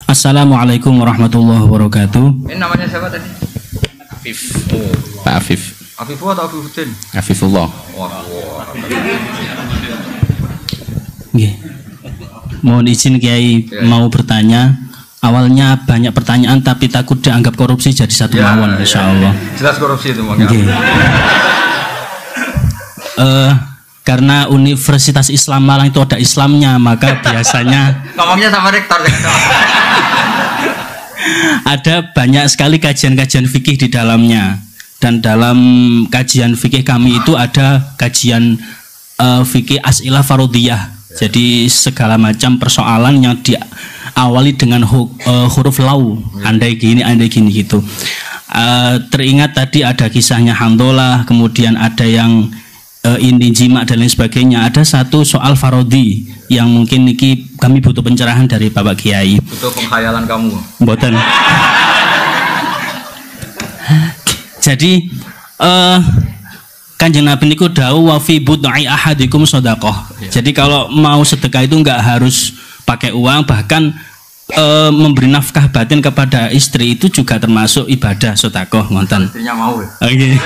Assalamualaikum warahmatullahi wabarakatuh. Ini namanya siapa tadi? Afif. Pak Afif. Afifullah atau Afifuddin? Afifullah. Nggih. Mohon izin Kiai mau bertanya. Awalnya banyak pertanyaan tapi takut dianggap korupsi jadi satu mawon insyaallah. Jelas korupsi itu Bang. Nggih. Karena Universitas Islam Malang itu ada Islamnya, maka biasanya ngomongnya sama rektor. ada banyak sekali kajian-kajian fikih di dalamnya. Dan dalam kajian fikih kami itu ada kajian fikih as'ilah farodiyah. Jadi segala macam persoalan yang diawali dengan huruf lau, andai gini gitu. Teringat tadi ada kisahnya Hamdolah, kemudian ada yang ini jima dan lain sebagainya. Ada satu soal farodi yang mungkin niki kami butuh pencerahan dari Bapak Kiai. Butuh pengkhayalan kamu. Mboten. Jadi Kanjeng Nabi niku dawuh wa fi bud'i ahadikum shadaqah. Jadi kalau mau sedekah itu enggak harus pakai uang, bahkan memberi nafkah batin kepada istri itu juga termasuk ibadah sedekah ngoten. Istrinya mau ya. Oke.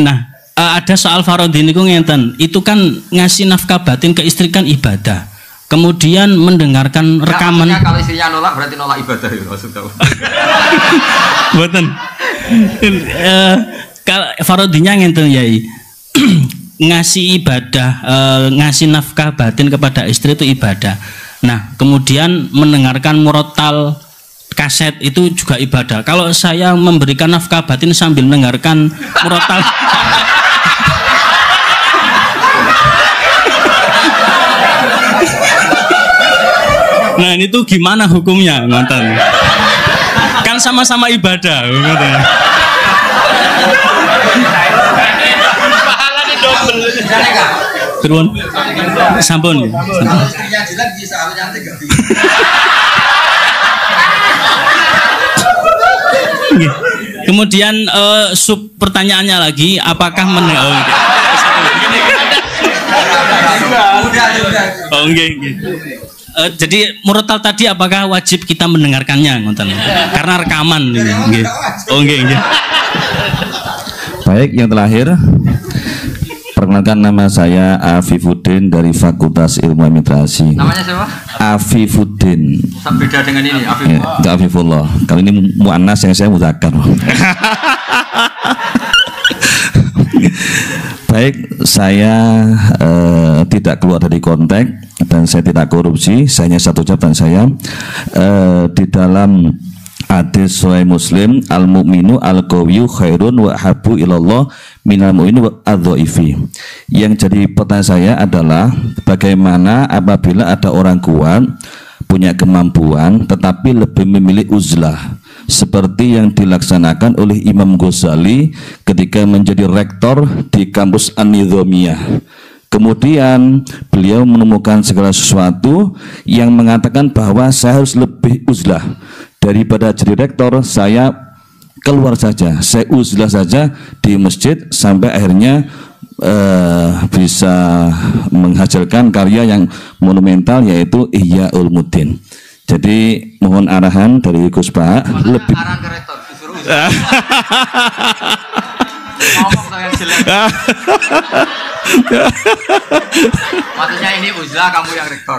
Nah, ada soal farodhi niku ngenten. Itu kan ngasih nafkah batin ke istri kan ibadah. Kemudian mendengarkan rekaman. Ya, kalau istrinya nolak berarti nolak ibadah ya maksudnya. Mboten. Kalau farodhinya ngenten Yai. Ngasih ibadah, ngasih nafkah batin kepada istri itu ibadah. Nah, kemudian mendengarkan murotal kaset itu juga ibadah. Kalau saya memberikan nafkah batin sambil mendengarkan murotal nah ini tuh gimana hukumnya nonton? Kan sama-sama ibadah nonton. Pahalanya double. Turun. Sampun. Kemudian sub pertanyaannya lagi, apakah jadi murotal tadi apakah wajib kita mendengarkannya ngonten? Karena rekaman nggih. Oh nggih. Baik, yang terakhir perkenalkan, nama saya Afifuddin dari Fakultas Ilmu Administrasi. Namanya siapa? Afifuddin. Beda dengan ini, Afifullah. Ya, Afifullah. Kalau ini muannas, yang saya muzakkar. Baik, saya tidak keluar dari konteks dan saya tidak korupsi. Saya hanya satu ucapan saya di dalam hadis Sahih Muslim, al mukminu al qawiyyu khairun wa habbu ilallah minal mu'mini wa adh-dhaifi. Yang jadi pertanyaan saya adalah bagaimana apabila ada orang kuat punya kemampuan tetapi lebih memilih uzlah, seperti yang dilaksanakan oleh Imam Ghazali ketika menjadi rektor di kampus An-Nizamiyah. Kemudian beliau menemukan segala sesuatu yang mengatakan bahwa saya harus lebih uzlah daripada jadi rektor. Saya keluar saja, saya uzlah saja di masjid sampai akhirnya bisa menghasilkan karya yang monumental, yaitu Ihya Ulumuddin. Jadi mohon arahan dari Gus Pak. Lebih arahan ke rektor disuruh ngomong yang jelek. Maksudnya ini uzlah, kamu yang rektor.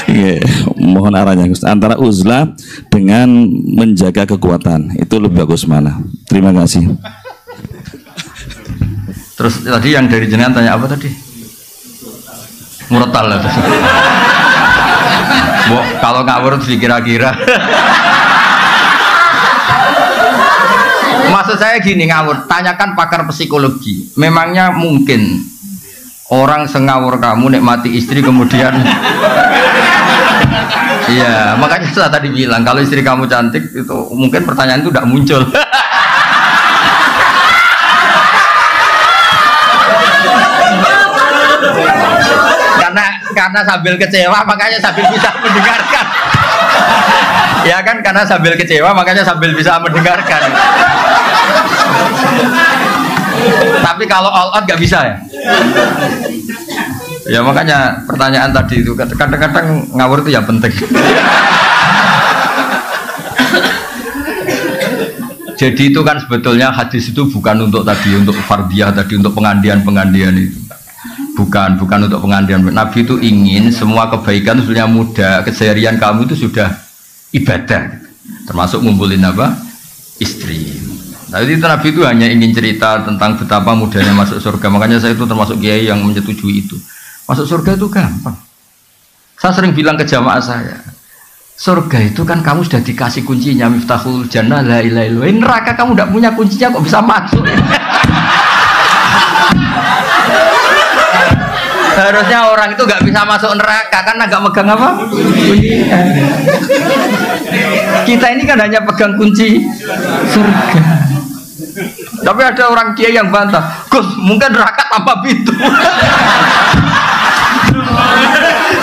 Yeah, mohon arahnya Gus. Antara uzlah dengan menjaga kekuatan, itu lebih bagus mana? Terima kasih. Terus tadi yang dari jenengan tanya apa tadi? Murotal ya. Bu, kalau ngawur dikira-kira. Maksud saya gini, ngawur, tanyakan pakar psikologi. Memangnya mungkin orang sengawur kamu nikmati istri kemudian iya, makanya saya tadi bilang kalau istri kamu cantik itu mungkin pertanyaan itu tidak muncul. karena sambil kecewa makanya sambil bisa mendengarkan. Ya kan, karena sambil kecewa makanya sambil bisa mendengarkan. Tapi kalau all out nggak bisa ya. Ya makanya pertanyaan tadi itu kadang-kadang ngawur itu ya penting. Jadi itu kan sebetulnya hadis itu bukan untuk tadi untuk fardiyah tadi untuk pengandian itu. Bukan untuk pengandian. Nabi itu ingin semua kebaikan sebenarnya mudah, keseharian kamu itu sudah ibadah. Termasuk ngumpulin apa? Istri. Nah itu Nabi itu hanya ingin cerita tentang betapa mudahnya masuk surga. Makanya saya itu termasuk kiai yang menyetujui itu. Masuk surga itu gampang. Saya sering bilang ke jamaah saya, surga itu kan kamu sudah dikasih kuncinya, miftahul jannah la ilaha illallah. Neraka kamu tidak punya kuncinya kok bisa masuk. Harusnya orang itu nggak bisa masuk neraka karena nggak megang apa? Kuncinya. Kita ini kan hanya pegang kunci surga. Tapi ada orang kiai yang bantah, Gus, mungkin neraka tanpa pintu.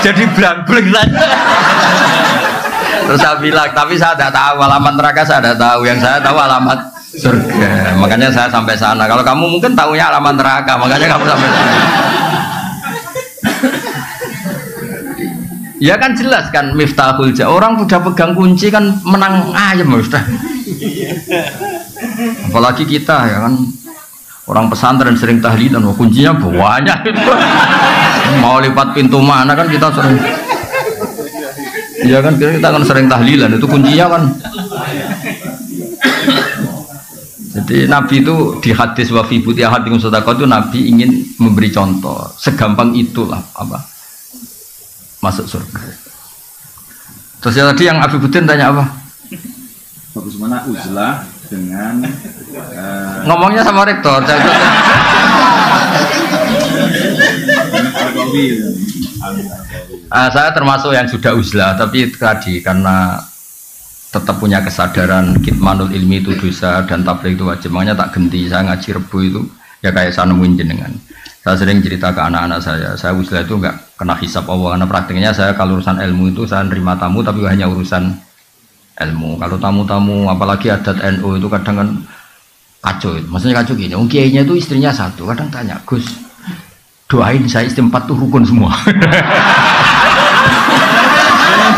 Jadi blank-blank saja. Terus saya bilang, tapi saya tidak tahu alamat neraka, saya tidak tahu. Yang saya tahu alamat surga. Makanya saya sampai sana. Kalau kamu mungkin tahunya alamat neraka, makanya kamu sampai sana. Ya kan jelas kan miftahul jannah. Orang sudah pegang kunci kan menang ayam sudah. Apalagi kita ya kan orang pesantren sering tahlilan, kuncinya banyak itu. Mau lipat pintu mana kan kita sering. Ya kan kita kan sering tahlilan itu kuncinya kan. Jadi Nabi itu di hadis wa fi buti ahadikum sadaqah itu Nabi ingin memberi contoh segampang itulah apa masuk surga. Terus ya tadi yang Abi Budin tanya apa? Bagaimana uzlah dengan ngomongnya sama rektor. Saya termasuk yang sudah uzlah, tapi tadi karena tetap punya kesadaran kitmanul ilmi itu dosa dan tabligh itu wajib, makanya tak genti. Saya ngaji Rebo itu ya kayak saya nemuin jenengan. Saya sering cerita ke anak-anak saya uzlah itu enggak kena hisab Allah, karena praktiknya saya kalau urusan ilmu itu saya nerima tamu tapi hanya urusan ilmu. Kalau tamu-tamu apalagi adat NU itu kadang kan kacau. Maksudnya kacau gini, kiainya itu istrinya satu, kadang tanya, Gus, doain saya istri 4 tuh rukun semua.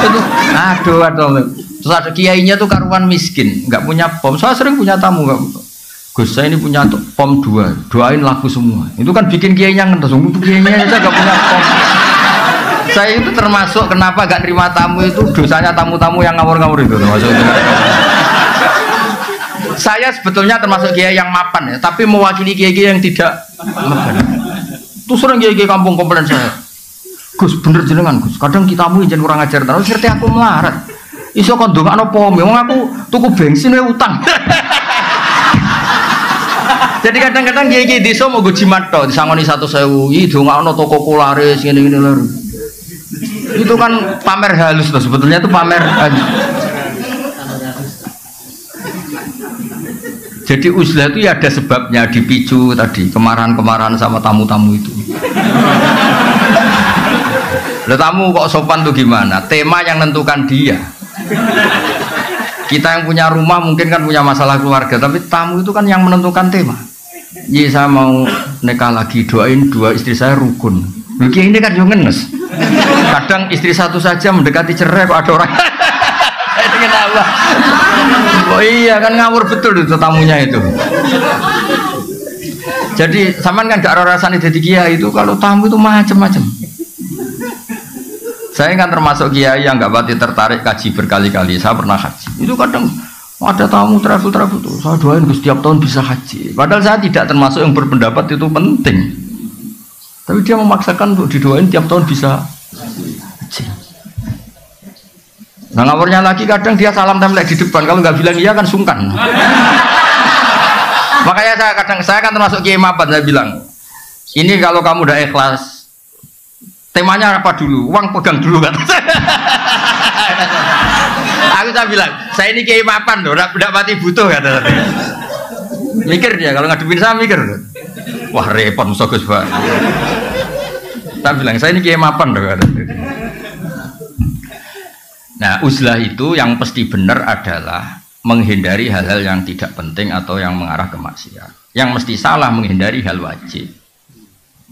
Aduh. Terus ada kiainya tuh karuan miskin, nggak punya pom. Saya sering punya tamu, nggak, Gus saya ini punya pom 2, doain laku semua. Itu kan bikin kiainya ngetes, kiainya saya nggak punya pom. Saya itu termasuk kenapa gak terima tamu itu dosanya tamu-tamu yang ngawur-ngawur itu termasuk. Saya sebetulnya termasuk kiai yang mapan ya, tapi mewakili kiai yang tidak mapan. Tuh sering kiai kampung komplain saya, Gus bener jenengan Gus, kadang kita mu izin kurang ajar terus ngerti aku melarat. Iso kon ndongakno pom, wong aku tuku bensin wae utang. Jadi kadang-kadang kiai desa mau go jimat tok, disangoni 1.000, iki ndongakno toko kularis ngene-ngene lho. Itu kan pamer halus loh, sebetulnya itu pamer. Jadi uzlah itu ya ada sebabnya, dipicu tadi kemarahan-kemarahan sama tamu-tamu itu. Lah tamu kok sopan tuh gimana? Tema yang nentukan dia. Kita yang punya rumah mungkin kan punya masalah keluarga, tapi tamu itu kan yang menentukan tema. Iya saya mau nikah lagi, doain 2 istri saya rukun. Begini ini kan yang ngenes. Kadang istri satu saja mendekati cerai kok ada orang. Itu kenapa? Oh iya kan ngawur betul itu tamunya itu. Jadi saman kan gak rasanya jadi kiai itu kalau tamu itu macam-macam. Saya kan termasuk kiai yang gak pati tertarik kaji berkali-kali. Saya pernah haji. Itu kadang ada tamu travel tuh. Saya doain setiap tahun bisa haji. Padahal saya tidak termasuk yang berpendapat itu penting. Tapi dia memaksakan untuk didoain tiap tahun bisa haji. Nah ngawurnya lagi kadang dia salam template di depan. Kalau nggak bilang iya kan sungkan. Makanya saya kan termasuk kiai mapan. Saya bilang ini kalau kamu udah ikhlas, temanya apa dulu? Uang pegang dulu kan. Saya bilang saya ini kiai mapan loh, udah mati butuh kata. Mikir dia kalau ngadepin saya mikir. Wah repot musuh Gus Pak. Saya bilang saya ini kiai mapan loh kata. Nah uzlah itu yang pasti benar adalah menghindari hal-hal yang tidak penting atau yang mengarah ke maksiat. Yang mesti salah menghindari hal wajib.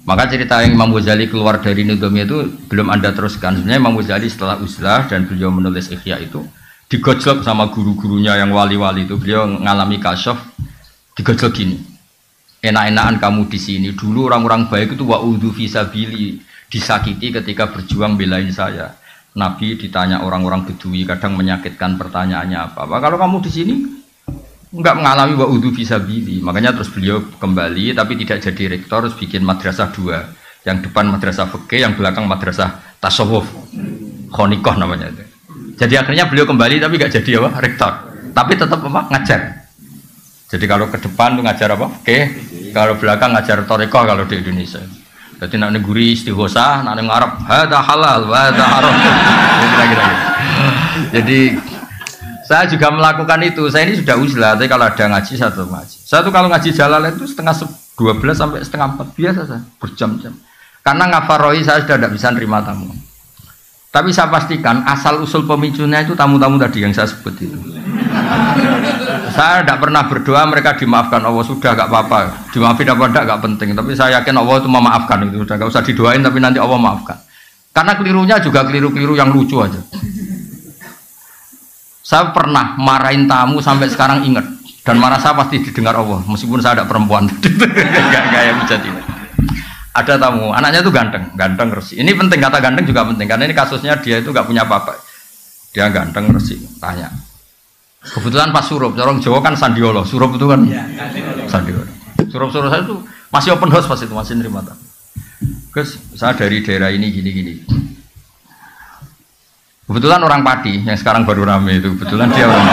Maka cerita yang Imam Ghazali keluar dari Nudhami itu belum Anda teruskan. Sebenarnya Imam Ghazali setelah uzlah dan beliau menulis Ihya itu digojlok sama guru-gurunya yang wali-wali itu. Beliau ngalami kasyaf, digojlok gini. Enak-enakan kamu di sini. Dulu orang-orang baik itu wa'udhu fisabili, disakiti ketika berjuang belain saya. Nabi ditanya orang-orang Bedui, kadang menyakitkan pertanyaannya apa. Kalau kamu di sini enggak mengalami wa'udhu fisabili, makanya terus beliau kembali tapi tidak jadi rektor, terus bikin madrasah 2, yang depan madrasah fikih, yang belakang madrasah tasawuf, khonikoh namanya itu. Jadi akhirnya beliau kembali tapi enggak jadi apa rektor, tapi tetap apa ngajar. Jadi kalau ke depan tuh ngajar apa fikih, kalau belakang ngajar thariqah kalau di Indonesia. Jadi nak negeri istighosah, nak ngarep hada halal, hada haram. Kira-kira gitu. Jadi saya juga melakukan itu. Saya ini sudah uzlah, tapi kalau ada ngaji satu ngaji. Saya tuh kalau ngaji Jalalain itu setengah 12 sampai setengah 4 biasa saya berjam-jam. Karena ngafaroi saya sudah tidak bisa nerima tamu. Tapi saya pastikan asal usul pemicunya itu tamu-tamu tadi yang saya sebut itu. Saya tidak pernah berdoa mereka dimaafkan Allah, sudah gak apa-apa. Dimaafin apa enggak gak penting. Tapi saya yakin Allah itu memaafkan itu. Sudah gak usah didoain tapi nanti Allah maafkan. Karena kelirunya juga keliru-keliru yang lucu aja. Saya pernah marahin tamu sampai sekarang ingat, dan marah saya pasti didengar Allah meskipun saya ada perempuan. Gak yang bisa tidak. Ada tamu, anaknya itu ganteng resi. Ini penting, kata ganteng juga penting karena ini kasusnya dia itu gak punya apa-apa. Dia ganteng resi, tanya. Kebetulan pas surup, orang Jawa kan sandiolo, surup itu kan sandiolo. Surup-surup saya itu masih open house pas itu, masih nerima tamu. Gus, saya dari daerah ini gini. Kebetulan orang Padi yang sekarang baru rame itu, kebetulan dia orang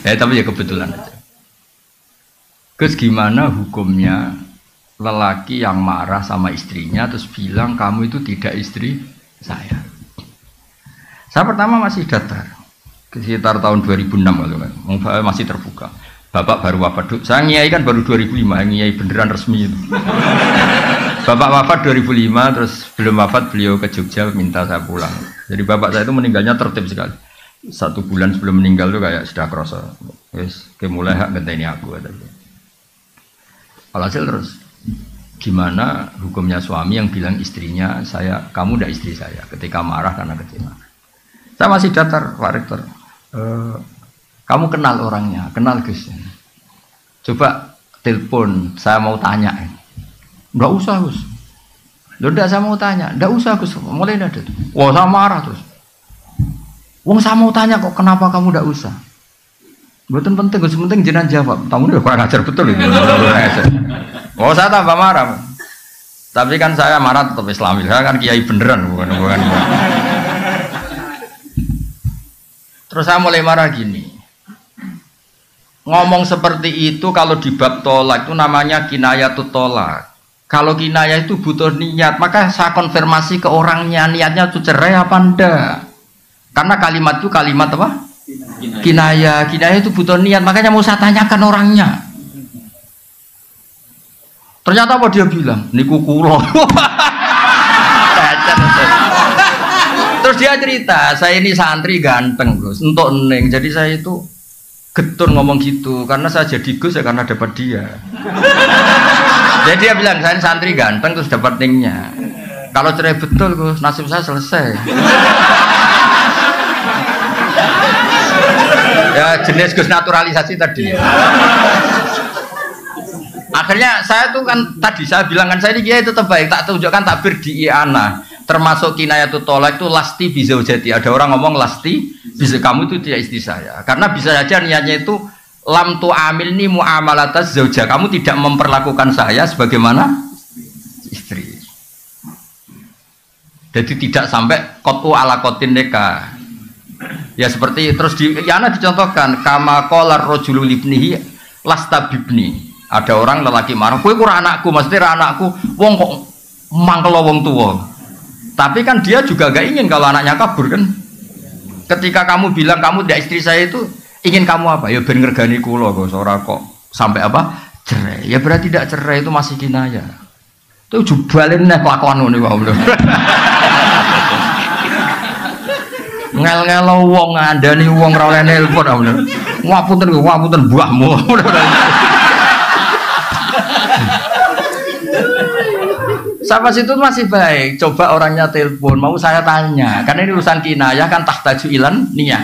tapi ya kebetulan aja. Gus, gimana hukumnya lelaki yang marah sama istrinya terus bilang kamu itu tidak istri saya? Saya pertama masih datar, sekitar tahun 2006 kalau masih terbuka. Bapak baru wafat, saya ngiyai kan baru 2005, ngiyai beneran resmi itu. Bapak wafat 2005, terus belum wafat beliau ke Jogja minta saya pulang. Jadi bapak saya itu meninggalnya tertib sekali. 1 bulan sebelum meninggal tuh kayak sudah kerasa. Wes, mulai hak ngenteni aku katanya. Alhasil terus, gimana hukumnya suami yang bilang istrinya kamu tidak istri saya ketika marah karena kecewa. Saya masih datar, Pak Rektor. Kamu kenal orangnya, kenal Gus. Coba telepon, saya mau tanya. Enggak usah Gus. Loh, enggak, saya mau tanya. Enggak usah Gus, mulai ada. Wah, saya marah terus. Wong saya mau tanya kok kenapa kamu enggak usah? Betul penting Gus, penting jenengan jawab. Tamu udah kurang ajar betul itu. Oh, saya tambah marah. Tapi kan saya marah tetap Islami. Saya kan kiai beneran bukan. Terus saya mulai marah gini. Ngomong seperti itu kalau di bab tolak itu namanya kinayatut tolak. Kalau kinayah itu butuh niat, maka saya konfirmasi ke orangnya niatnya itu cerai apa enggak. Karena kalimat itu kalimat apa? Kinayah itu butuh niat, makanya mau saya tanyakan orangnya. Ternyata apa dia bilang? Niku kulo. Terus dia cerita, saya ini santri ganteng bro, untuk neng. Jadi saya itu getun ngomong gitu, karena saya jadi Gus ya karena dapat dia. Jadi dia bilang saya santri ganteng terus dapat nengnya. Kalau cerai betul Gus, nasib saya selesai. Ya jenis Gus naturalisasi tadi. Akhirnya saya tuh kan tadi saya bilang kan saya ini kiai itu terbaik, tak tunjukkan takbir di I'ana. Termasuk kinayatut tolak itu lasti bizaujati. Ada orang ngomong lasti bisa kamu itu tidak istri saya. Karena bisa saja niatnya itu lam tu amilni muamalataz zauja. Kamu tidak memperlakukan saya sebagaimana istri. Jadi tidak sampai kotu ala kotin neka. Ya seperti terus di I'ana dicontohkan kama qala rajulu libnihi lasta bibni. Ada orang lelaki marah, kowe ora anakku, maksudnya ora anakku. Wong kok mangkel wong tua. Tapi kan dia juga gak ingin kalau anaknya kabur kan. Ketika kamu bilang kamu tidak istri saya itu ingin kamu apa? Ya ben ngergani kula kok ora kok sampai apa? Cerai. Ya berarti tidak cerai itu masih kinayah. Itu jubalin nek kelakuan ngene wae lho. Ngel-ngelo wong ngandani wong ora oleh nelpon lho. Ngapunten mbahmu. Sama situ masih baik. Coba orangnya telepon, mau saya tanya. Karena ini urusan kinayah kan tahtaju ilan niyah.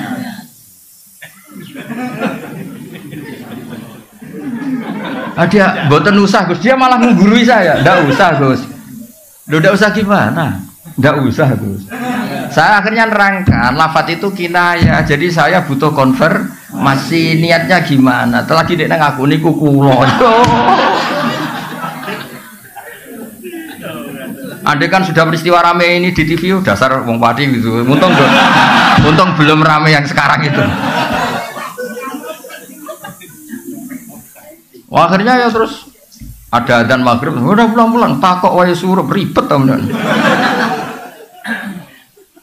Dia boten usah Gus, dia malah menggurui saya. Ndak usah Gus. Ndak usah gimana? Ndak usah Gus. Saya akhirnya nerangkan lafadz itu kinayah. Jadi saya butuh konfirmasi niatnya gimana. Lagi dia ngaku niku kula. Andai kan sudah peristiwa rame ini di TV, dasar wong padi gitu. Untung belum rame yang sekarang itu. Wah, akhirnya ya terus ada adzan maghrib, udah pulang-pulang, takok wae suruh ribet teman.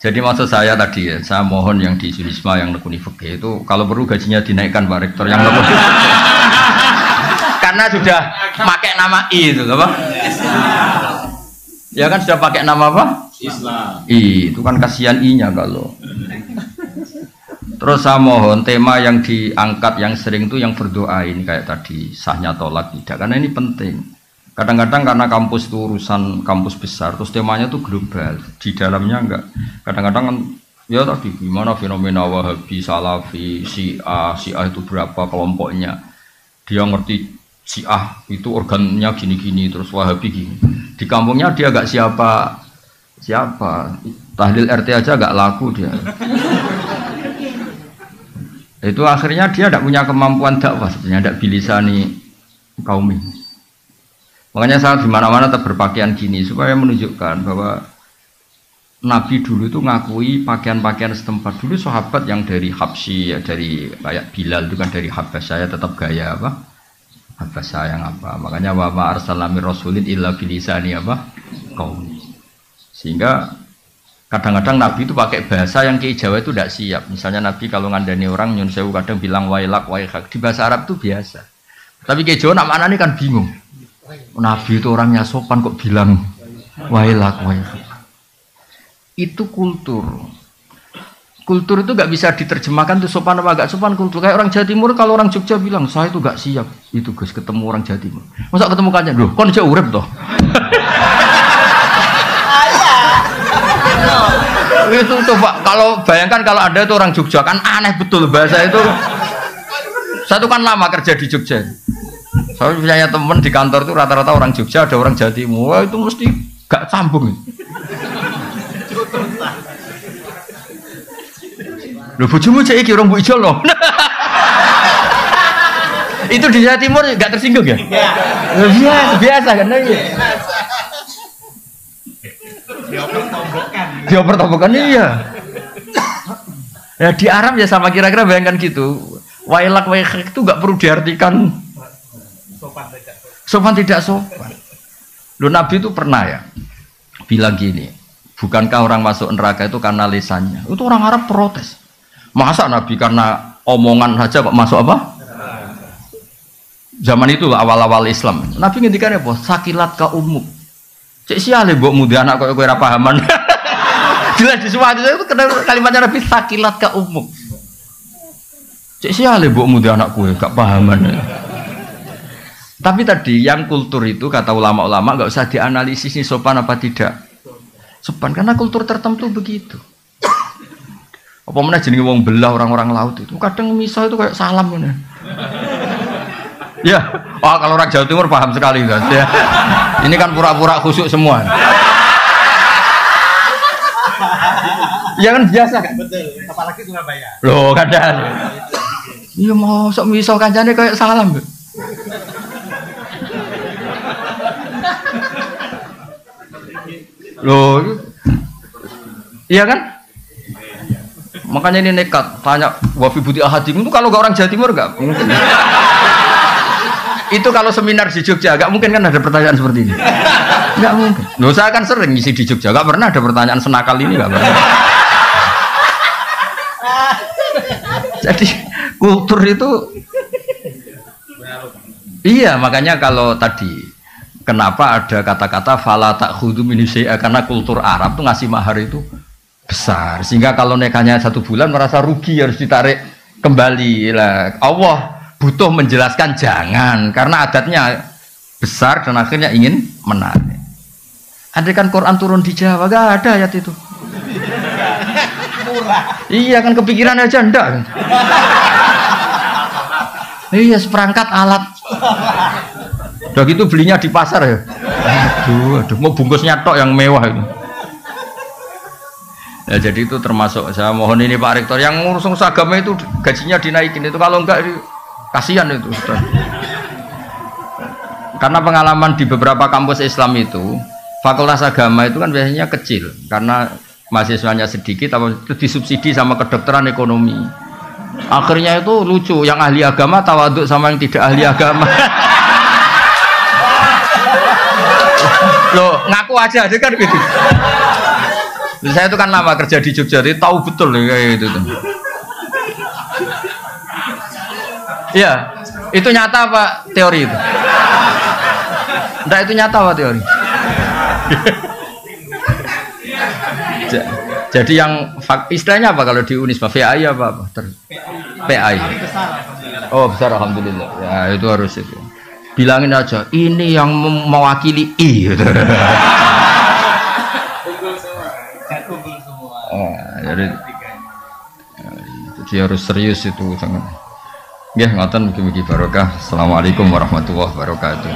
Jadi maksud saya tadi ya, saya mohon yang di Sulisma yang nekuni fikih itu kalau perlu gajinya dinaikkan Pak Rektor yang nekuni. Karena sudah pakai nama I itu apa? Ya kan sudah pakai nama apa? Islam. Itu kan kasihan I-nya kalau. Terus saya mohon tema yang diangkat yang sering itu yang berdoa ini kayak tadi sahnya tolak tidak, karena ini penting. Kadang-kadang karena kampus itu urusan kampus besar, terus temanya itu global, di dalamnya enggak. Kadang-kadang kan ya tadi gimana fenomena Wahabi, Salafi, Syiah itu berapa kelompoknya. Dia ngerti Syiah itu organnya gini-gini, terus Wahabi gini. Di kampungnya dia gak siapa tahlil RT aja gak laku dia. Itu akhirnya dia tidak punya kemampuan dakwah sebenarnya, tidak bilisani kaum ini. Makanya saya di mana-mana tetap berpakaian gini supaya menunjukkan bahwa Nabi dulu itu ngakui pakaian-pakaian setempat. Dulu sahabat yang dari Habsyi, ya dari kayak Bilal itu kan dari Habasyah, tetap gaya apa? Habasyah yang apa? Makanya wa ma arsalna mir rasulin illa bilisani apa? Qaumi. Sehingga kadang-kadang Nabi itu pakai bahasa yang ke Jawa itu tidak siap. Misalnya Nabi kalau ngandani orang nyun sewu kadang bilang wailak waihak. Di bahasa Arab itu biasa. Tapi ke Jawa nak mana ini kan bingung. Nabi itu orangnya sopan kok bilang wailak waihak. Itu kultur. Kultur itu gak bisa diterjemahkan tuh sopan apa gak sopan kultur. Kayak orang Jawa Timur kalau orang Jogja bilang saya itu gak siap. Itu Gus ketemu orang Jawa Timur. Masa ketemu kanjeng loh, kon aja urip toh. Itu coba kalau bayangkan kalau ada itu orang Jogja kan aneh betul bahasa itu. Saya itu kan lama kerja di Jogja. Saya punya teman di kantor itu rata-rata orang Jogja, ada orang Jawa Timur. Wah, itu mesti gak sambung. Lho bojomu cek iki orang Bu Ijo loh. Itu di Jawa Timur enggak tersinggung ya? Iya. Biasa kan ya. Dia pertombokan iya. Ya di Arab ya sama kira-kira bayangkan gitu. Wailak waihak itu enggak perlu diartikan sopan tidak sopan. Lho Nabi itu pernah ya bilang gini, bukankah orang masuk neraka itu karena lisannya? Itu orang Arab protes. Masa Nabi karena omongan saja kok masuk apa? Zaman itu awal-awal Islam. Nabi ngendikan apa? Sakilat ka umuk. Cek siale mbok mudi anak kok kowe ora pahaman. Jelas di semua itu kalimatnya Nabi sakilat ka umuk. Cek siale mbok mudi anak kowe gak pahaman. Tapi tadi yang kultur itu kata ulama-ulama enggak usah dianalisis ini sopan apa tidak. Sopan karena kultur tertentu begitu. Apa mana jenenge wong belah orang-orang laut itu kadang misal itu kayak salam mana? Ya, oh kalau orang Jawa Timur paham sekali guys ya. Ini kan pura-pura khusyuk semua. Ya kan biasa kan? Betul, apalagi Surabaya. Loh kadang. Iya mau sok misal kancane kayak salam. Loh, iya kan? Makanya ini nekat tanya wafi buti ahadim itu kalau gak orang Jawa Timur gak mungkin. Itu kalau seminar di Jogja gak mungkin kan ada pertanyaan seperti ini. Gak mungkin. Loh saya kan sering ngisi di Jogja gak pernah ada pertanyaan senakal ini gak pernah. Jadi kultur itu iya makanya kalau tadi kenapa ada kata-kata fala ta'khudhu min syai'a karena kultur Arab tuh ngasih mahar itu besar sehingga kalau nekanya 1 bulan merasa rugi harus ditarik kembali lah. Allah butuh menjelaskan jangan karena adatnya besar dan akhirnya ingin menarik. Andai kan Quran turun di Jawa, gak ada ayat itu. Iya kan kepikiran aja ndak. Iya seperangkat alat. Udah gitu belinya di pasar ya. Aduh, mau bungkusnya tok yang mewah itu. Ya jadi itu termasuk saya mohon ini Pak Rektor yang ngurus agama itu gajinya dinaikin itu kalau enggak kasihan itu. Karena pengalaman di beberapa kampus Islam itu fakultas agama itu kan biasanya kecil karena mahasiswanya sedikit atau itu disubsidi sama kedokteran ekonomi. Akhirnya itu lucu, yang ahli agama tawaduk sama yang tidak ahli agama. Loh, ngaku aja kan gitu. Saya itu kan lama kerja di Jogja, jadi tahu betul kayak gitu tuh. Iya, itu nyata apa teori itu? Enggak, itu nyata apa teori? Jadi yang istilahnya apa kalau di Unisba? VAI apa? PAI. Oh besar alhamdulillah. Ya itu harus itu. Bilangin aja, ini yang mewakili I. Jadi harus serius itu sangat. Ya ngoten mugi-mugi barokah. Assalamualaikum warahmatullahi wabarakatuh.